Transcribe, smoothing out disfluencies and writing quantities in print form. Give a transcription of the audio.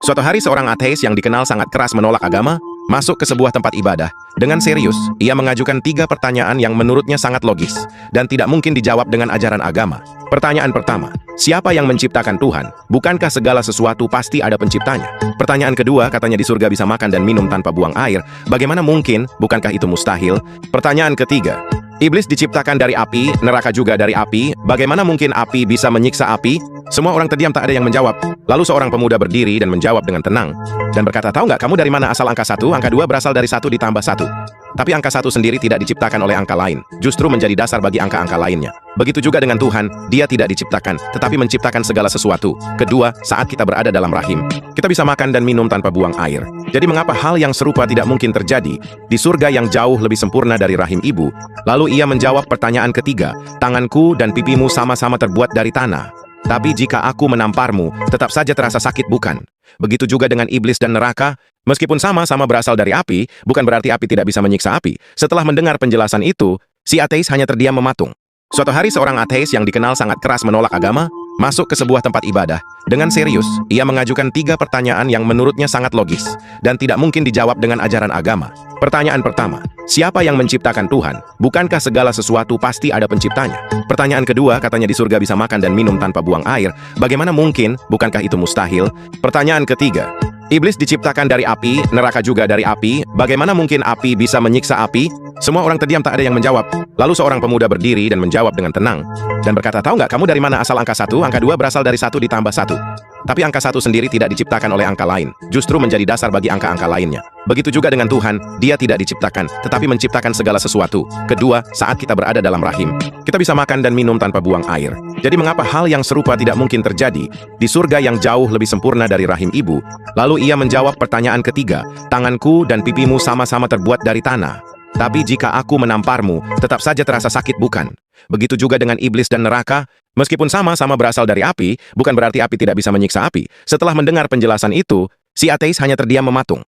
Suatu hari seorang ateis yang dikenal sangat keras menolak agama, masuk ke sebuah tempat ibadah. Dengan serius, ia mengajukan 3 pertanyaan yang menurutnya sangat logis, dan tidak mungkin dijawab dengan ajaran agama. Pertanyaan pertama, siapa yang menciptakan Tuhan? Bukankah segala sesuatu pasti ada penciptanya? Pertanyaan kedua, katanya di surga bisa makan dan minum tanpa buang air. Bagaimana mungkin? Bukankah itu mustahil? Pertanyaan ketiga, iblis diciptakan dari api, neraka juga dari api. Bagaimana mungkin api bisa menyiksa api? Semua orang terdiam, tak ada yang menjawab. Lalu seorang pemuda berdiri dan menjawab dengan tenang dan berkata, tahu nggak kamu dari mana asal angka 1? Angka 2 berasal dari 1 ditambah 1. Tapi angka 1 sendiri tidak diciptakan oleh angka lain, justru menjadi dasar bagi angka-angka lainnya. Begitu juga dengan Tuhan, Dia tidak diciptakan, tetapi menciptakan segala sesuatu. Kedua, saat kita berada dalam rahim, kita bisa makan dan minum tanpa buang air. Jadi mengapa hal yang serupa tidak mungkin terjadi di surga yang jauh lebih sempurna dari rahim ibu? Lalu ia menjawab pertanyaan ketiga, tanganku dan pipimu sama-sama terbuat dari tanah. Tapi jika aku menamparmu, tetap saja terasa sakit, bukan? Begitu juga dengan iblis dan neraka, meskipun sama-sama berasal dari api, bukan berarti api tidak bisa menyiksa api. Setelah mendengar penjelasan itu, si ateis hanya terdiam mematung. Suatu hari seorang ateis yang dikenal sangat keras menolak agama, masuk ke sebuah tempat ibadah. Dengan serius, ia mengajukan 3 pertanyaan yang menurutnya sangat logis, dan tidak mungkin dijawab dengan ajaran agama. Pertanyaan pertama, siapa yang menciptakan Tuhan? Bukankah segala sesuatu pasti ada penciptanya? Pertanyaan kedua, katanya di surga bisa makan dan minum tanpa buang air. Bagaimana mungkin? Bukankah itu mustahil? Pertanyaan ketiga, iblis diciptakan dari api, neraka juga dari api. Bagaimana mungkin api bisa menyiksa api? Semua orang terdiam, tak ada yang menjawab. Lalu seorang pemuda berdiri dan menjawab dengan tenang dan berkata, tahu nggak kamu dari mana asal angka 1? Angka 2 berasal dari 1 ditambah 1. Tapi angka 1 sendiri tidak diciptakan oleh angka lain, justru menjadi dasar bagi angka-angka lainnya. Begitu juga dengan Tuhan, Dia tidak diciptakan, tetapi menciptakan segala sesuatu. Kedua, saat kita berada dalam rahim, kita bisa makan dan minum tanpa buang air. Jadi mengapa hal yang serupa tidak mungkin terjadi di surga yang jauh lebih sempurna dari rahim ibu? Lalu ia menjawab pertanyaan ketiga, tanganku dan pipimu sama-sama terbuat dari tanah. Tapi jika aku menamparmu, tetap saja terasa sakit, bukan? Begitu juga dengan iblis dan neraka, meskipun sama-sama berasal dari api, bukan berarti api tidak bisa menyiksa api. Setelah mendengar penjelasan itu, si ateis hanya terdiam mematung.